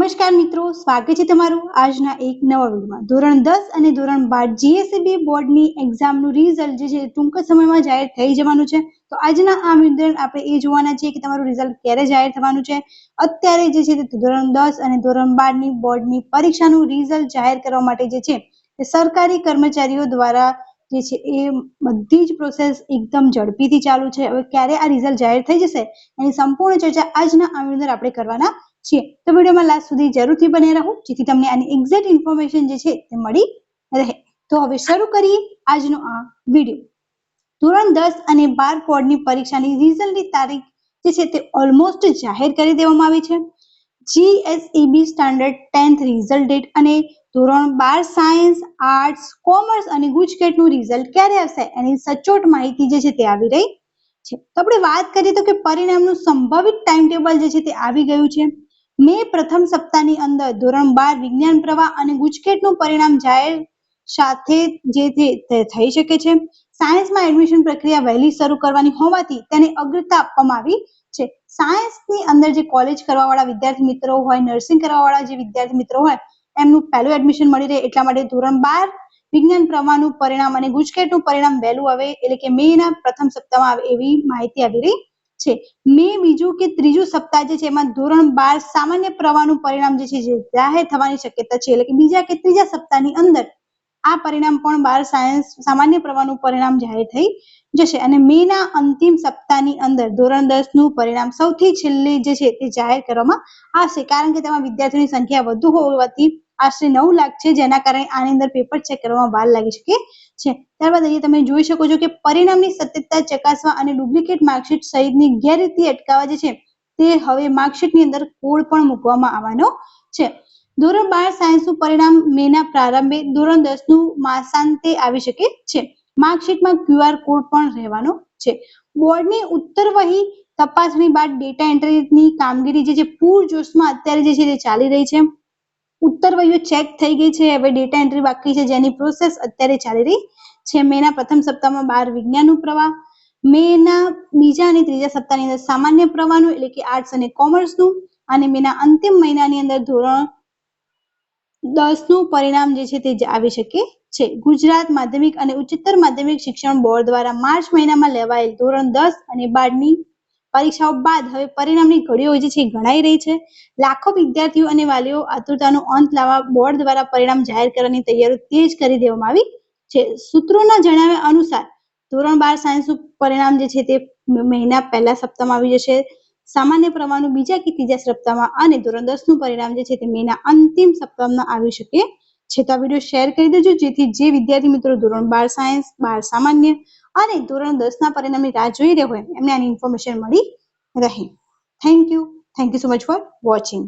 નમસ્કાર મિત્રો, સ્વાગત છે તમારું આજના એક નવા વિડીયોમાં। ધોરણ 10 અને ધોરણ 12 જીએસઈબી બોર્ડની એક્ઝામનું રિઝલ્ટ જે છે ટૂંક સમયમાં જાહેર થઈ જવાનું છે। તો આજના આ વિડીયોમાં આપણે એ જોવાના છે કે તમારું રિઝલ્ટ ક્યારે જાહેર થવાનું છે। અત્યારે જે છે તે ધોરણ 10 અને ધોરણ 12ની બોર્ડની પરીક્ષાનું રિઝલ્ટ જાહેર કરવા માટે જે છે તે સરકારી કર્મચારીઓ દ્વારા જે છે એ બધી જ પ્રોસેસ એકદમ ઝડપીથી ચાલુ છે। હવે ક્યારે આ રિઝલ્ટ જાહેર થઈ જશે એની સંપૂર્ણ ચર્ચા આજના આ વિડીયોમાં આપણે કરવાના છીએ। તો વિડીયોમાં લાસ્ટ સુધી જરૂરથી બને રહો જેથી તમને આની એક્ઝેક્ટ ઇન્ફોર્મેશન જે છે તે મળી રહે। તો હવે શરૂ કરીએ આજનો આ વિડીયો। ધોરણ 10 અને 12 બોર્ડની પરીક્ષાની રિઝલ્ટની તારીખ જે છે તે ઓલમોસ્ટ જાહેર કરી દેવામાં આવી છે। GSEB standard 10th result date અને ધોરણ 12 સાયન્સ, આર્ટ્સ, કોમર્સ અને ગુજકેટનું રિઝલ્ટ ક્યારે આવશે એની સચોટ માહિતી જે છે તે આવી રહી છે। તો આપણે વાત કરીએ તો કે પરિણામનું સંભવિત ટાઈમ ટેબલ જે છે તે આવી ગયું છે। મે પ્રથમ સપ્તાહની અંદર ધોરણ 12 વિજ્ઞાન પ્રવાહ અને ગુજકેટનું પરિણામ જાહેર સાથે જે થઈ શકે છે। સાયન્સમાં એડમિશન પ્રક્રિયા વહેલી શરૂ કરવાની હોવાથી તેને અગ્રતા આપવામાં આવી છે। સાયન્સની અંદર જે કોલેજ કરવાવાળા વિદ્યાર્થી મિત્રો હોય, નર્સિંગ કરવાવાળા જે વિદ્યાર્થી મિત્રો હોય એમનું પહેલું એડમિશન મળી રહે એટલા માટે ધોરણ 12 વિજ્ઞાન પ્રવાહનું પરિણામ અને ગુજકેટનું પરિણામ વહેલું આવે એટલે કે મેના પ્રથમ સપ્તાહમાં આવે એવી માહિતી આવી રહી છે। મે બીજું કે ત્રીજું સપ્તાહ જે છે એમાં ધોરણ 12 સામાન્ય પ્રવાહનું પરિણામ જે છે જાહેર થવાની શક્યતા છે એટલે કે બીજા કે ત્રીજા સપ્તાહની અંદર આ પરિણામ પણ 12 સાયન્સ સામાન્ય પ્રવાહનું પરિણામ જાહેર થઈ જશે અને મેના અંતિમ સપ્તાહની અંદર ધોરણ 10 નું પરિણામ સૌથી છેલ્લે જે છે તે જાહેર કરવામાં આવશે કારણ કે તેમાં વિદ્યાર્થીઓની સંખ્યા વધુ હોવાથી આશરે 9 લાખ છે જેના કારણે આની અંદર પેપર ચેક કરવામાં વાર લાગી શકે છે। ત્યારબાદ અહીંયા તમે જોઈ શકો છો કે પરિણામની સત્યતા ચકાસવા અને ડુપ્લિકેટ માર્કશીટ સહિતની ગેરરીતિ અટકાવવા જે છે તે હવે માર્કશીટની અંદર કોડ પણ મૂકવામાં આવવાનો છે। ધોરણ 12 સાયન્સનું પરિણામ મેના પ્રારંભે ધોરણ 10 નું માસાંતે આવી શકે છે। માર્કશીટમાં QR કોડ પણ રહેવાનો છે। બોર્ડની ઉત્તરવહી તપાસણી બાદ ડેટા એન્ટ્રીની કામગીરી જે છે પૂરજોશમાં અત્યારે જે છે તે ચાલી રહી છે। ઉત્તરવહીઓ ચેક થઈ ગઈ છે, હવે ડેટા એન્ટ્રી બાકી છે જેની પ્રોસેસ અત્યારે ચાલી રહી છે। મેના પ્રથમ સપ્તાહમાં 12 વિજ્ઞાનનું પ્રવાહ, મેના બીજા અને ત્રીજા સપ્તાહની અંદર સામાન્ય પ્રવાહનું એટલે કે આર્ટ્સ અને કોમર્સનું અને મેના અંતિમ મહિનાની અંદર ધોરણ 10 નું પરિણામ જે છે તે આવી શકે છે। ગુજરાત માધ્યમિક અને ઉચ્ચતર માધ્યમિક શિક્ષણ બોર્ડ દ્વારા માર્ચ મહિનામાં લેવાયેલ ધોરણ 10 અને 12ની પરીક્ષાઓ બાદ હવે પરિણામની ઘડીઓ જે છે ગણાઈ રહી છે। લાખો વિદ્યાર્થીઓ અને વાલીઓ આતુરતાનો અંત લાવવા બોર્ડ દ્વારા પરિણામ જાહેર કરવાની તૈયારીઓ તેજ કરી દેવામાં આવી છે। સૂત્રોના જણાવ્યા અનુસાર ધોરણ 12 સાયન્સનું પરિણામ જે છે તે મહિના પહેલા સપ્તાહમાં આવી જશે, સામાન્ય પ્રવાહનું બીજા કે ત્રીજા સપ્તાહમાં અને ધોરણ 10 નું પરિણામ જે છે તે મેના અંતિમ સપ્તાહમાં આવી શકે છે। તો આ વિડીયો શેર કરી દેજો જેથી જે વિદ્યાર્થી મિત્રો ધોરણ 12 સાયન્સ, 12 સામાન્ય અને ધોરણ 10 ના પરિણામની રાહ જોઈ રહ્યા હોય એમને આની ઇન્ફોર્મેશન મળી રહે। Thank you so much for watching.